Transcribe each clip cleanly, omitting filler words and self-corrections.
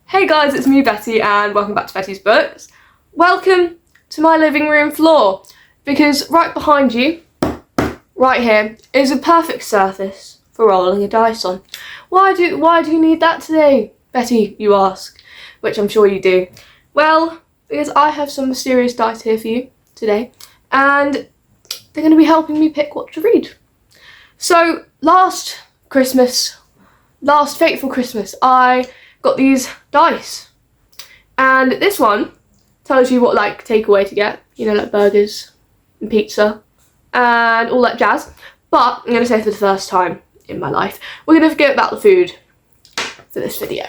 Hey guys, it's me Betty and welcome back to Betty's Books. Welcome to my living room floor, because right behind you, right here, is a perfect surface for rolling a dice on. Why do you need that today, Betty, you ask, which I'm sure you do. Well, because I have some mysterious dice here for you today, and they're going to be helping me pick what to read. So, last fateful Christmas, I got these dice, and this one tells you what takeaway to get, like burgers and pizza and all that jazz. But I'm going to say for the first time in my life, we're going to forget about the food for this video,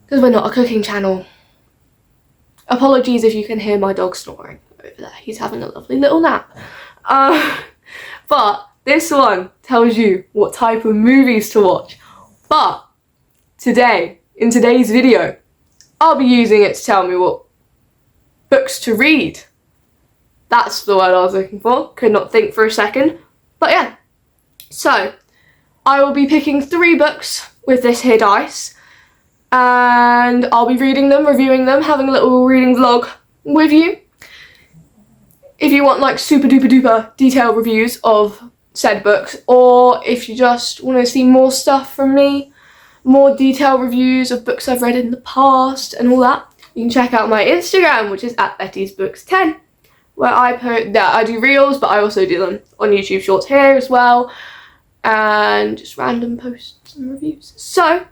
because we're not a cooking channel. Apologies if you can hear my dog snoring over there. He's having a lovely little nap. But this one tells you what type of movies to watch. But today, in today's video, I'll be using it to tell me what books to read. That's the word I was looking for. Could not think for a second. But yeah. So, I will be picking 3 books with this here dice. And I'll be reading them, reviewing them, having a little reading vlog with you. If you want super duper duper detailed reviews of said books, or if you just want to see more stuff from me, more detailed reviews of books I've read in the past and all that, you can check out my Instagram, which is @Betty'sBooks10, where I do reels, but I also do them on YouTube Shorts here as well, and just random posts and reviews. So,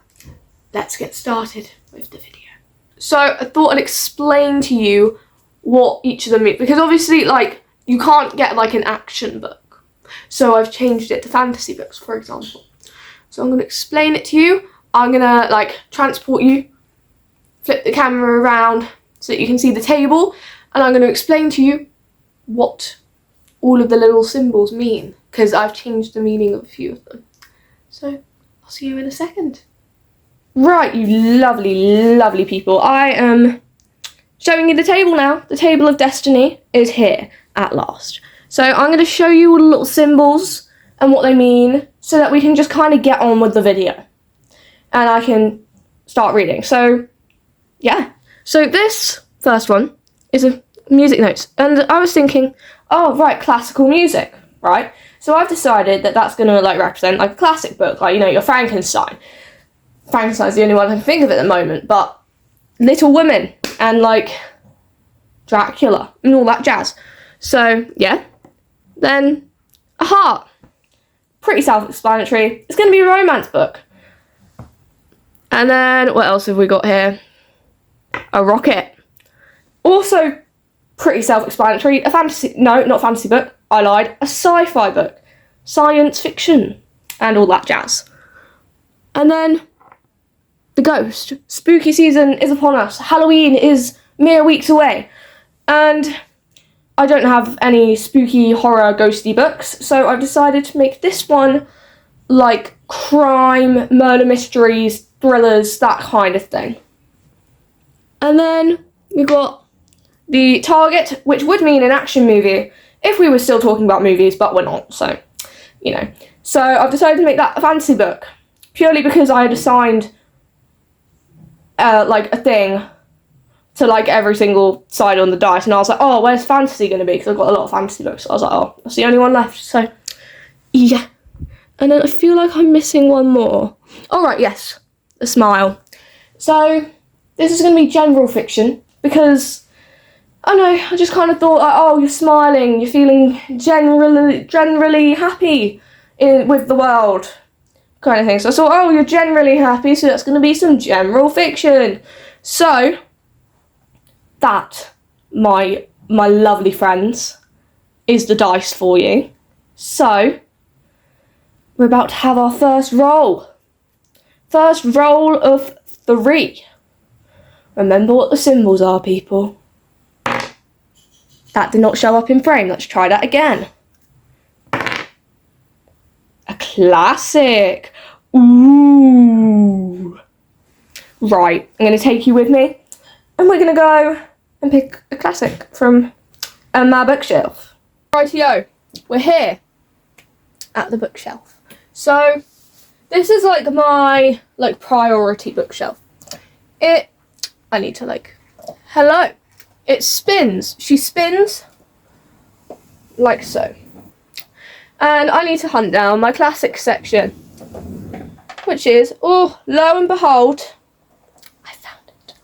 let's get started with the video. So, I thought I'd explain to you what each of them mean, because obviously, you can't get an action book. So I've changed it to fantasy books, for example. So I'm going to explain it to you. I'm going to transport you, flip the camera around so that you can see the table, and I'm going to explain to you what all of the little symbols mean, because I've changed the meaning of a few of them. So I'll see you in a second. Right, you lovely, lovely people. I am showing you the table now. The table of destiny is here at last. So I'm going to show you all the little symbols and what they mean, so that we can just kind of get on with the video. And I can start reading. So, yeah. So this first one is a music notes. And I was thinking, oh, right, classical music, right? So I've decided that that's going to, represent, a classic book, your Frankenstein. Frankenstein's the only one I can think of at the moment, but Little Women and, Dracula and all that jazz. So, yeah. Then, a heart. Pretty self-explanatory. It's going to be a romance book. And then, what else have we got here? A rocket. Also, pretty self-explanatory. A fantasy... No, not fantasy book. I lied. A sci-fi book. Science fiction. And all that jazz. And then, the ghost. Spooky season is upon us. Halloween is mere weeks away. And I don't have any spooky, horror, ghosty books, so I've decided to make this one crime, murder mysteries, thrillers, that kind of thing. And then we've got the target, which would mean an action movie, if we were still talking about movies, but we're not, so, So I've decided to make that a fantasy book, purely because I had assigned, a thing to every single side on the dice, and I was like, oh, where's fantasy going to be? Because I've got a lot of fantasy books. So I was like, oh, that's the only one left. So, yeah. And then I feel like I'm missing one more. All right, yes, a smile. So, this is going to be general fiction, because, I don't know, I just kind of thought, oh, you're smiling, you're feeling generally happy with the world, kind of thing. So I thought, oh, you're generally happy, so that's going to be some general fiction. So, that, my lovely friends, is the dice for you. So, we're about to have our first roll. First roll of 3. Remember what the symbols are, people. That did not show up in frame. Let's try that again. A classic. Ooh. Right, I'm going to take you with me. And we're going to go and pick a classic from my bookshelf. Rightio, we're here at the bookshelf. So, this is my priority bookshelf. I need to like, hello. It spins. She spins like so. And I need to hunt down my classic section, which is, oh, lo and behold, I found it.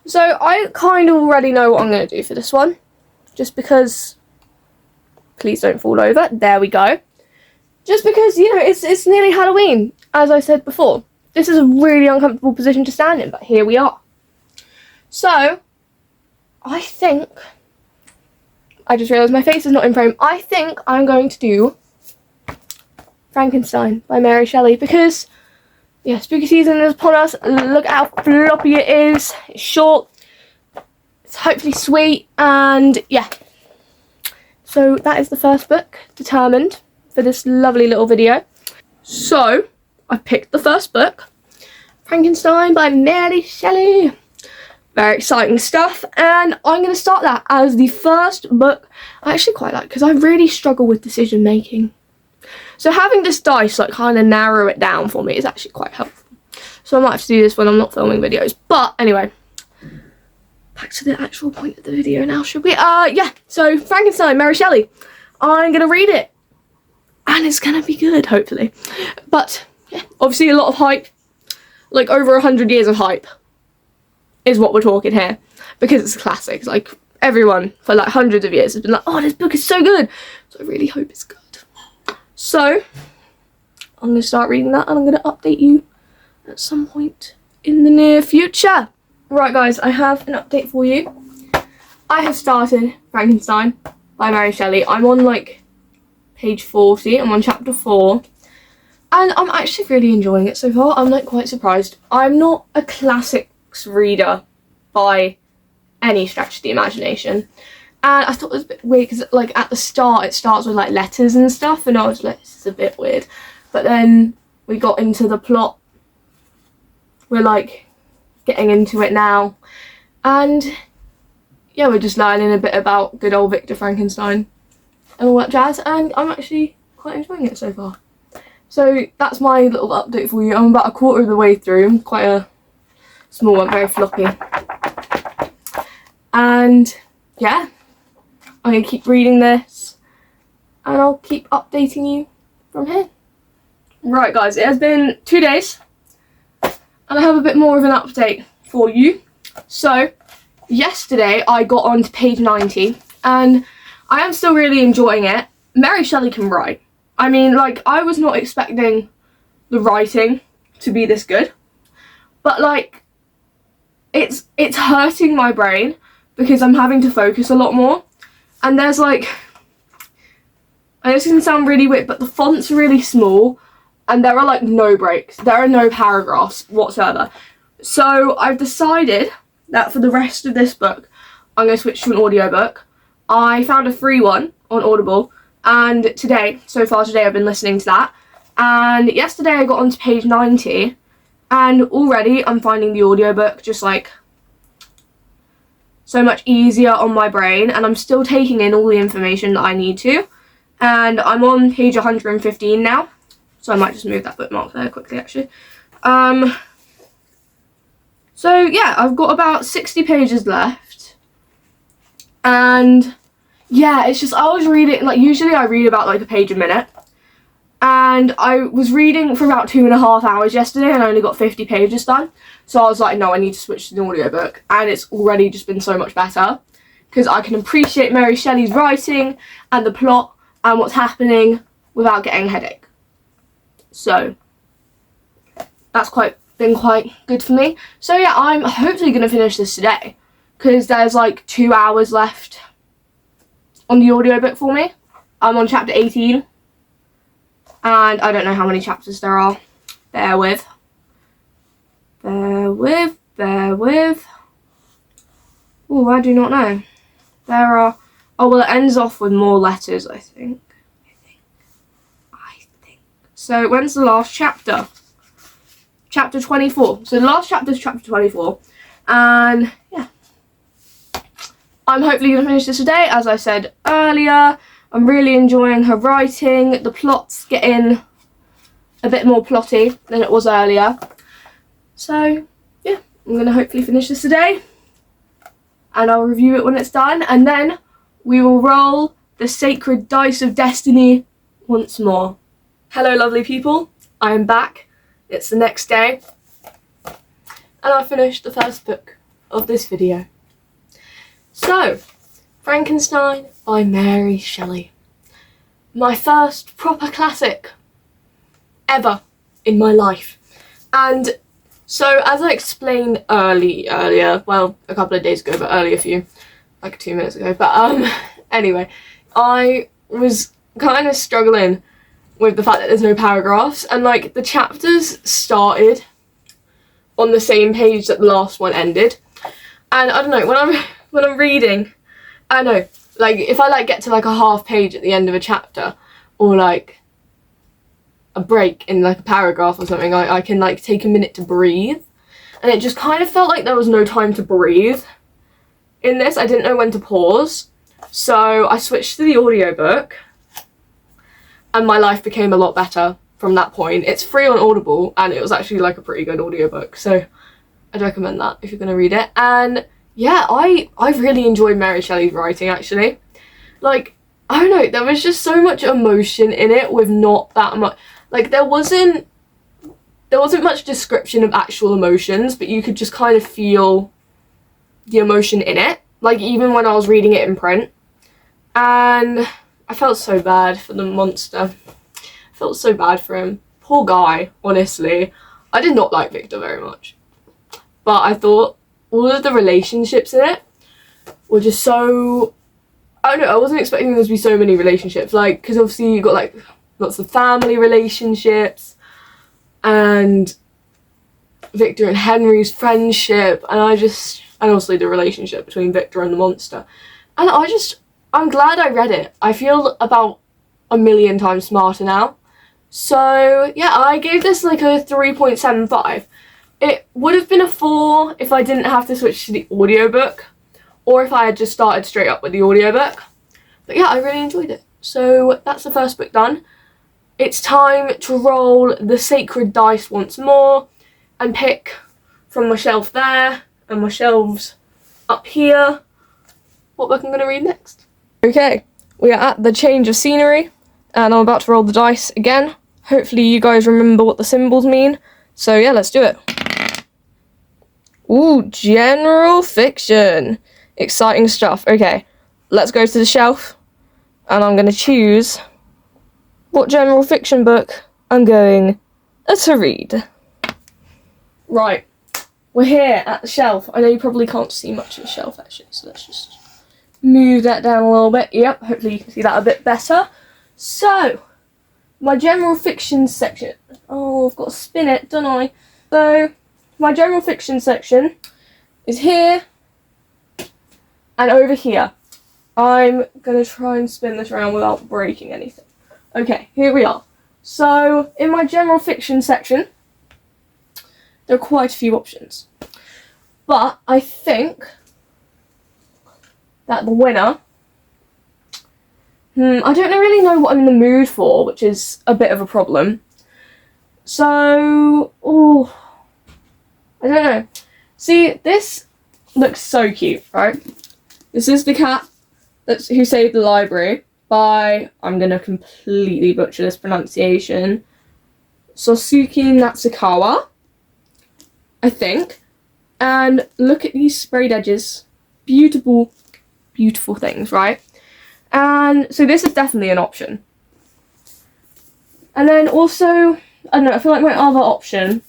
So I kind of already know what I'm going to do for this one, just because, please don't fall over, there we go. Just because, you know, it's nearly Halloween, as I said before. This is a really uncomfortable position to stand in, but here we are. So, I think, I just realised my face is not in frame. I think I'm going to do Frankenstein by Mary Shelley because, yeah, spooky season is upon us. Look how floppy it is. It's short. It's hopefully sweet. And, yeah. So, that is the first book determined for this lovely little video. So, I picked the first book, Frankenstein by Mary Shelley. Very exciting stuff, and I'm going to start that as the first book I actually quite like, because I really struggle with decision making. So having this dice like kind of narrow it down for me is actually quite helpful. So I might have to do this when I'm not filming videos. But anyway, back to the actual point of the video now, should we? Yeah, so Frankenstein, Mary Shelley. I'm going to read it, and it's going to be good, hopefully. But yeah, obviously a lot of hype, like over 100 years of hype is what we're talking here, because it's a classic. Like, everyone for like hundreds of years has been like, oh, this book is so good. So I really hope it's good. So I'm going to start reading that, and I'm going to update you at some point in the near future. Right guys, I have an update for you. I have started Frankenstein by Mary Shelley. I'm on like page 40. I'm on chapter 4. And I'm actually really enjoying it so far. I'm like quite surprised. I'm not a classics reader by any stretch of the imagination. And I thought it was a bit weird because like at the start it starts with like letters and stuff, and I was like, this is a bit weird. But then we got into the plot. We're like getting into it now. And yeah, we're just learning a bit about good old Victor Frankenstein and all that jazz, and I'm actually quite enjoying it so far. So that's my little update for you. I'm about a quarter of the way through. Quite a small one, very floppy. And yeah, I'm going to keep reading this, and I'll keep updating you from here. Right guys, it has been 2 days, and I have a bit more of an update for you. So yesterday I got on to page 90, and I am still really enjoying it. Mary Shelley can write. I mean, like, I was not expecting the writing to be this good, but like, it's hurting my brain because I'm having to focus a lot more. And there's like, I know this can sound really weird, but the font's really small, and there are like no breaks. There are no paragraphs whatsoever. So I've decided that for the rest of this book, I'm going to switch to an audiobook. I found a free one on Audible. And so far today, I've been listening to that. And yesterday I got onto page 90, and already I'm finding the audiobook just like so much easier on my brain, and I'm still taking in all the information that I need to. And I'm on page 115 now, so I might just move that bookmark there quickly actually. So yeah, I've got about 60 pages left, and yeah, it's just, I was reading, like, usually I read about like a page a minute, and I was reading for about 2.5 hours yesterday, and I only got 50 pages done. So I was like, no, I need to switch to the audiobook, and it's already just been so much better because I can appreciate Mary Shelley's writing and the plot and what's happening without getting a headache. So that's been quite good for me. So yeah, I'm hopefully going to finish this today because there's like 2 hours left on the audiobook for me. I'm on chapter 18, and I don't know how many chapters there are. Bear with. Oh, I do not know. There are, oh well, it ends off with more letters, I think. So when's the last chapter? Chapter 24. So the last chapter is chapter 24, and yeah, I'm hopefully going to finish this today. As I said earlier, I'm really enjoying her writing. The plot's getting a bit more plotty than it was earlier. So yeah, I'm going to hopefully finish this today. And I'll review it when it's done. And then we will roll the Sacred Dice of Destiny once more. Hello, lovely people. I am back. It's the next day. And I finished the first book of this video. So, Frankenstein by Mary Shelley. My first proper classic ever in my life. And so, as I explained earlier, well, a couple of days ago, but earlier for you, like 2 minutes ago, but anyway, I was kind of struggling with the fact that there's no paragraphs, and like the chapters started on the same page that the last one ended, and I don't know, when I'm reading, I don't know, like if I like get to like a half page at the end of a chapter, or like a break in like a paragraph or something, I can like take a minute to breathe, and it just kind of felt like there was no time to breathe in this. I didn't know when to pause, so I switched to the audiobook, and my life became a lot better from that point. It's free on Audible, and it was actually like a pretty good audiobook, so I'd recommend that if you're going to read it. And yeah, I've really enjoyed Mary Shelley's writing, actually. Like, I don't know, there was just so much emotion in it with not that much, like there wasn't much description of actual emotions, but you could just kind of feel the emotion in it, like even when I was reading it in print. And I felt so bad for the monster. I felt so bad for him. Poor guy, honestly. I did not like Victor very much. But I thought all of the relationships in it were just so... I don't know, I wasn't expecting there to be so many relationships. Like, because obviously you got like lots of family relationships, and Victor and Henry's friendship, and obviously the relationship between Victor and the monster. And I'm glad I read it. I feel about 1,000,000 times smarter now. So yeah, I gave this like a 3.75. It would have been a 4 if I didn't have to switch to the audiobook, or if I had just started straight up with the audiobook. But yeah, I really enjoyed it. So that's the first book done. It's time to roll the Sacred Dice once more and pick from my shelf there and my shelves up here what book I'm going to read next. Okay, we are at the change of scenery, and I'm about to roll the dice again. Hopefully you guys remember what the symbols mean. So yeah, let's do it. Ooh, general fiction. Exciting stuff. Okay, let's go to the shelf, and I'm going to choose what general fiction book I'm going to read. Right, we're here at the shelf. I know you probably can't see much of the shelf actually, so let's just move that down a little bit. Yep, hopefully you can see that a bit better. So, my general fiction section. Oh, I've got to spin it, don't I? So, my general fiction section is here and over here. I'm going to try and spin this around without breaking anything. Okay, here we are. So, in my general fiction section, there are quite a few options. But I think that the winner, I don't really know what I'm in the mood for, which is a bit of a problem. So, I don't know. See, this looks so cute, right? This is the cat who saved the library by, I'm gonna completely butcher this pronunciation, Sosuke Natsukawa, I think. And look at these sprayed edges. Beautiful, beautiful things, right? And so this is definitely an option. And then also, I don't know, I feel like my other option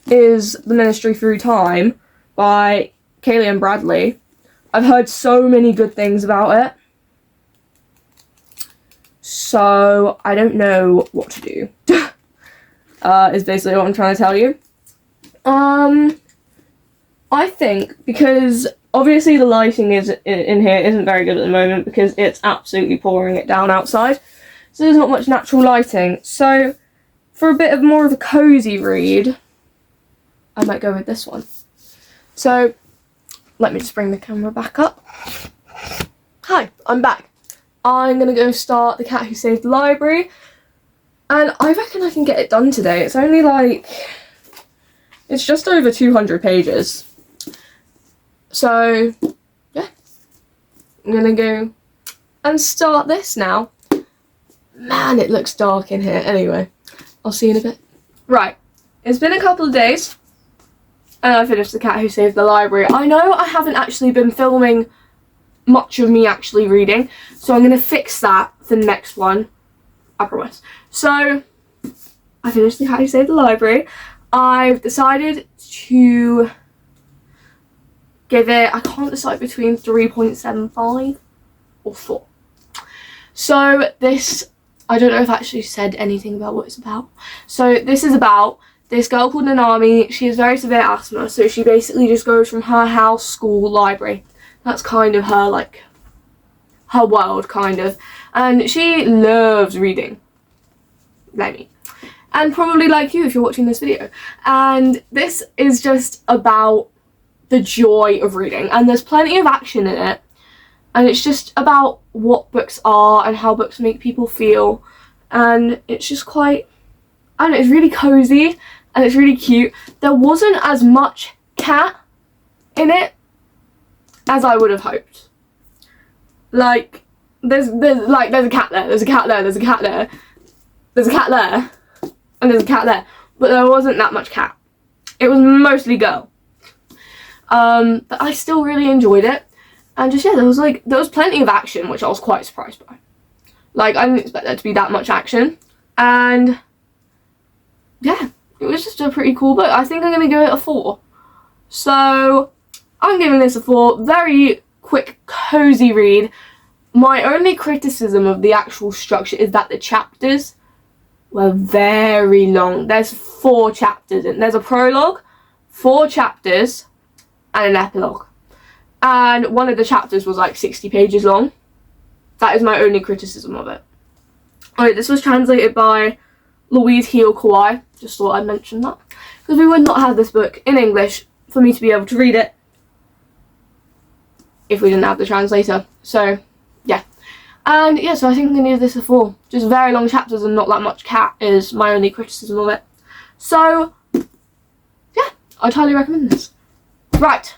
is The Ministry Through Time by Kaylee Bradley. I've heard so many good things about it. So I don't know what to do. Is basically what I'm trying to tell you. I think, because obviously the lighting in here isn't very good at the moment because it's absolutely pouring it down outside. So there's not much natural lighting. So for a bit of more of a cozy read, I might go with this one. So let me just bring the camera back up. Hi, I'm back. I'm going to go start The Cat Who Saved the Library. And I reckon I can get it done today. It's only like It's just over 200 pages. So, yeah. I'm gonna go and start this now. Man, it looks dark in here. Anyway, I'll see you in a bit. Right, it's been a couple of days, and I finished The Cat Who Saved the Library. I know I haven't actually been filming much of me actually reading, so I'm gonna fix that for the next one. I promise. So, I finished The Cat Who Saved the Library. I've decided to give it, I can't decide between 3.75 or 4. So this, I don't know if I actually said anything about what it's about. So this is about this girl called Nanami. She has very severe asthma, so she basically just goes from her house, school, library. That's kind of her, like, her world, kind of. And she loves reading. Like me. And probably like you if you're watching this video. And this is just about the joy of reading. And there's plenty of action in it. And it's just about what books are and how books make people feel. And it's just quite, I don't know, it's really cozy and it's really cute. There wasn't as much cat in it as I would have hoped. Like, there's a cat there, there's a cat there, there's a cat there, there's a cat there. And there's a cat there, but there wasn't that much cat. It was mostly girl. But I still really enjoyed it. And just, yeah, there was plenty of action, which I was quite surprised by. Like, I didn't expect there to be that much action. And, yeah, it was just a pretty cool book. I think I'm going to give it a 4. So, I'm giving this a 4. Very quick, cozy read. My only criticism of the actual structure is that the chapters were very long. There's 4 chapters in. There's a prologue, 4 chapters, and an epilogue. And one of the chapters was like 60 pages long. That is my only criticism of it. Alright, this was translated by Louise Heal Kawai. Just thought I'd mention that. Because we would not have this book in English for me to be able to read it if we didn't have the translator. So, yeah. And yeah, so I think I'm going to give this a 4. Just very long chapters and not that much cat is my only criticism of it. So, yeah, I'd highly recommend this. Right,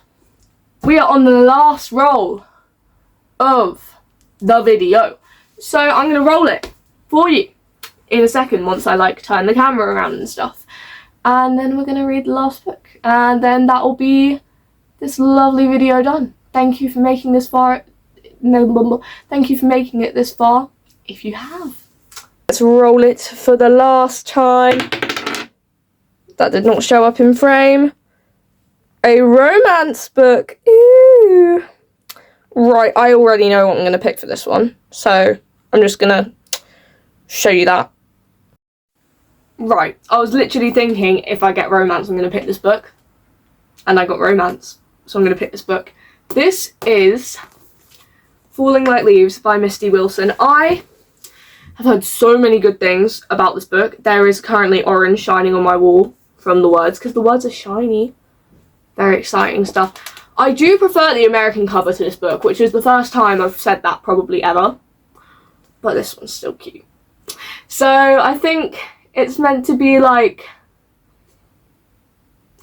we are on the last roll of the video. So I'm going to roll it for you in a second once I like turn the camera around and stuff. And then we're going to read the last book. And then that will be this lovely video done. Thank you for making this far. Thank you for making it this far, if you have. Let's roll it for the last time. That did not show up in frame. A romance book. Ooh. Right, I already know what I'm going to pick for this one. So, I'm just going to show you that. Right, I was literally thinking if I get romance, I'm going to pick this book. And I got romance, so I'm going to pick this book. This is Falling Like Leaves by Misty Wilson. I have heard so many good things about this book. There is currently orange shining on my wall from the words, because the words are shiny. Very exciting stuff. I do prefer the American cover to this book, which is the first time I've said that probably ever. But this one's still cute. So I think it's meant to be like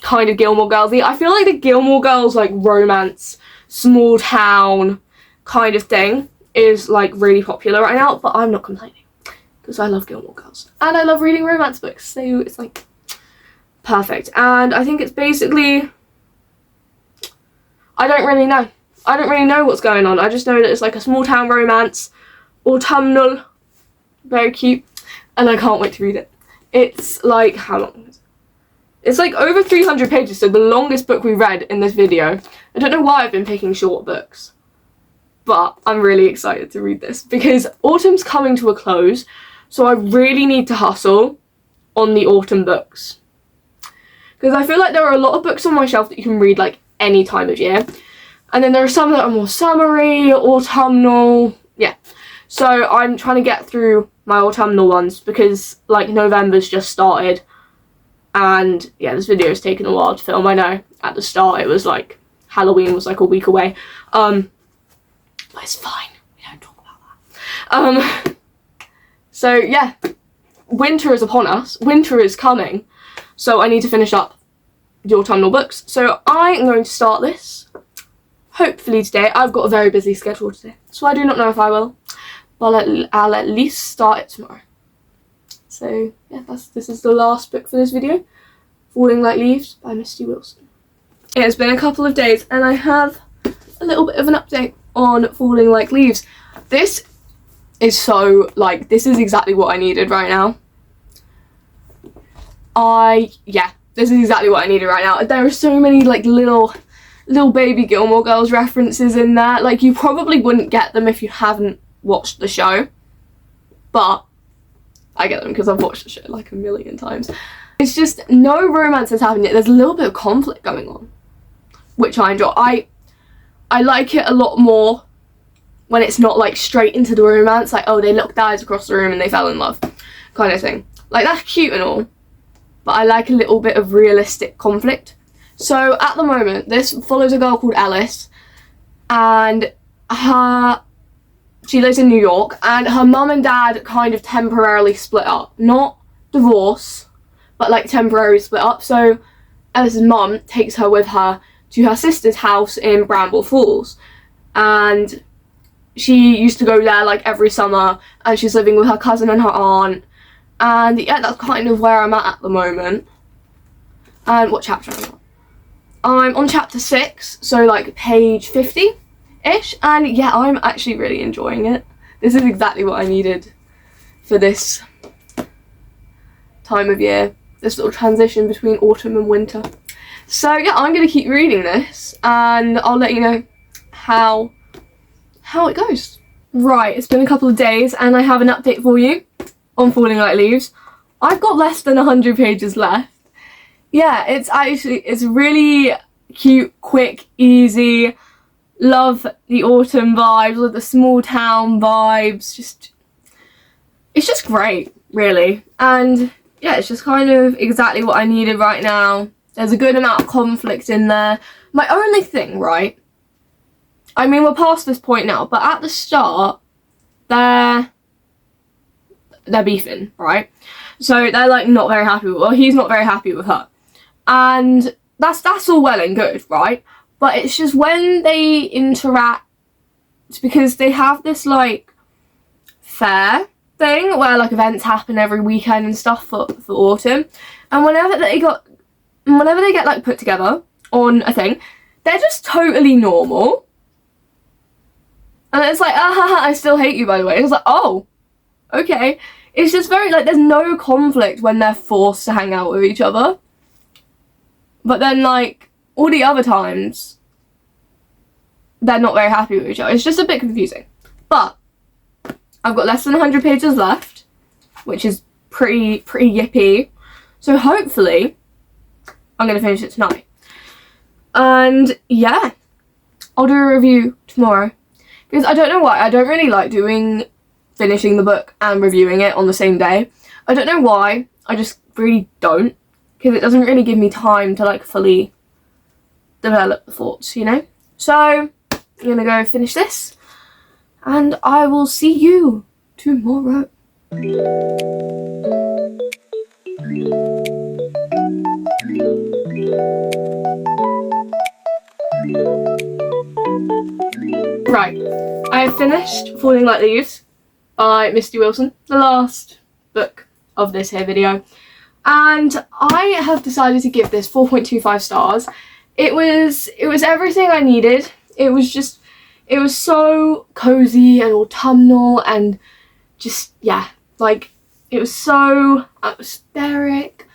kind of Gilmore Girls-y. I feel like the Gilmore Girls like romance, small town kind of thing is like really popular right now, but I'm not complaining because I love Gilmore Girls and I love reading romance books, so it's like perfect. And I think it's basically, I don't really know what's going on. I just know that it's like a small town romance, autumnal, very cute, and I can't wait to read it. It's like, how long is it? It's like over 300 pages, so the longest book we read in this video. I don't know why I've been picking short books, but I'm really excited to read this because autumn's coming to a close, so I really need to hustle on the autumn books. Because I feel like there are a lot of books on my shelf that you can read like any time of year. And then there are some that are more summery, autumnal, yeah. So I'm trying to get through my autumnal ones because like November's just started. And yeah, this video has taken a while to film. I know at the start it was like Halloween was like a week away. But it's fine. We don't talk about that. So yeah, winter is upon us. Winter is coming. So I need to finish up the autumnal books. So I am going to start this hopefully today. I've got a very busy schedule today, so I do not know if I will, but I'll at least start it tomorrow. So yeah, this is the last book for this video, Falling Like Leaves by Misty Wilson. It has been a couple of days and I have a little bit of an update on Falling Like Leaves. This is so, like, this is exactly what I needed right now. This is exactly what I needed right now. There are so many, like, little baby Gilmore Girls references in there. Like, you probably wouldn't get them if you haven't watched the show, but I get them because I've watched the show like a million times. It's just no romance has happened yet. There's a little bit of conflict going on, which I enjoy. I like it a lot more when it's not like straight into the romance, like, oh, they looked eyes across the room and they fell in love kind of thing. Like, that's cute and all, but I like a little bit of realistic conflict. So at the moment, this follows a girl called Alice, and she lives in New York, and her mum and dad kind of temporarily split up. Not divorce, but like temporarily split up. So Alice's mum takes her with her to her sister's house in Bramble Falls, and she used to go there like every summer, and she's living with her cousin and her aunt. And yeah, that's kind of where I'm at the moment. And what chapter am I on? I'm on chapter 6, so like page 50-ish, and yeah, I'm actually really enjoying it. This is exactly what I needed for this time of year, this little transition between autumn and winter. So yeah, I'm going to keep reading this, and I'll let you know how it goes. Right, it's been a couple of days, and I have an update for you on Falling Like Leaves. I've got less than 100 pages left. Yeah, it's really cute, quick, easy. Love the autumn vibes, love the small town vibes. It's just great, really. And yeah, it's just kind of exactly what I needed right now. There's a good amount of conflict in there. My only thing, right? I mean, we're past this point now, but at the start, they're beefing, right? So they're like not very happy with, well, he's not very happy with her. And that's all well and good, right? But it's just when they interact, because they have this like fair thing where like events happen every weekend and stuff for autumn, and whenever they get like put together on a thing, they're just totally normal. And it's like, I still hate you, by the way. And it's like, oh, okay. It's just very, like, there's no conflict when they're forced to hang out with each other. But then, like, all the other times, they're not very happy with each other. It's just a bit confusing. But I've got less than 100 pages left, which is pretty yippee. So hopefully, I'm going to finish it tonight. And, yeah, I'll do a review tomorrow. Because I don't know why, I don't really like finishing the book and reviewing it on the same day. I don't know why, I just really don't. Because it doesn't really give me time to like fully develop the thoughts, you know? So, I'm going to go finish this. And I will see you tomorrow. Right, I have finished Falling Like Leaves by Misty Wilson, the last book of this here video, and I have decided to give this 4.25 stars. It was everything I needed. It was so cozy and autumnal and just, yeah, like, it was so atmospheric.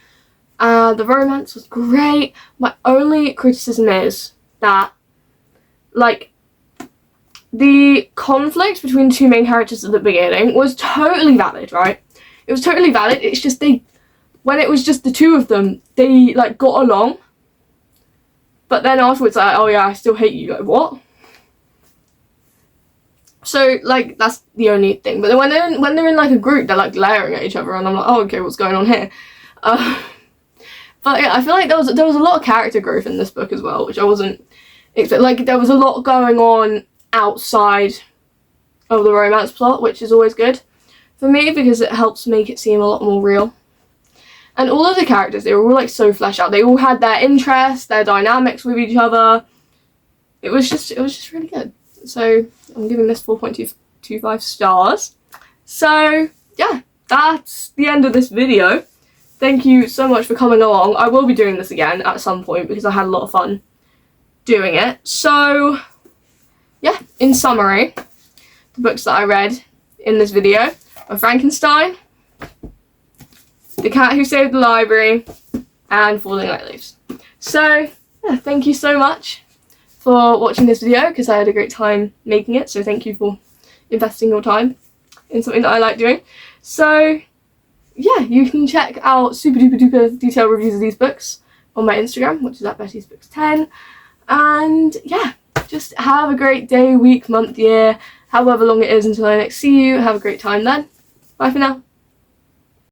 The romance was great. My only criticism is that, like, the conflict between the two main characters at the beginning was totally valid, right? It was totally valid. It's just when it was just the two of them, they like got along. But then afterwards, like, oh yeah, I still hate you. Like, what? So like that's the only thing. But then when they're in like a group, they're like glaring at each other, and I'm like, oh okay, what's going on here? But yeah, I feel like there was a lot of character growth in this book as well, which I wasn't expecting. Like there was a lot going on outside of the romance plot, which is always good for me because it helps make it seem a lot more real. And all of the characters, they were all like so fleshed out. They all had their interests, their dynamics with each other. It was just really good. So I'm giving this 4.25 stars. So yeah, that's the end of this video. Thank you so much for coming along. I will be doing this again at some point because I had a lot of fun doing it. So yeah, in summary, the books that I read in this video are Frankenstein, The Cat Who Saved the Library, and Falling Like Leaves. So yeah, thank you so much for watching this video because I had a great time making it. So thank you for investing your time in something that I like doing. So yeah, you can check out super duper duper detailed reviews of these books on my Instagram, which is at Betty's Books 10. And yeah, just have a great day, week, month, year, however long it is until I next see you. Have a great time then. Bye for now.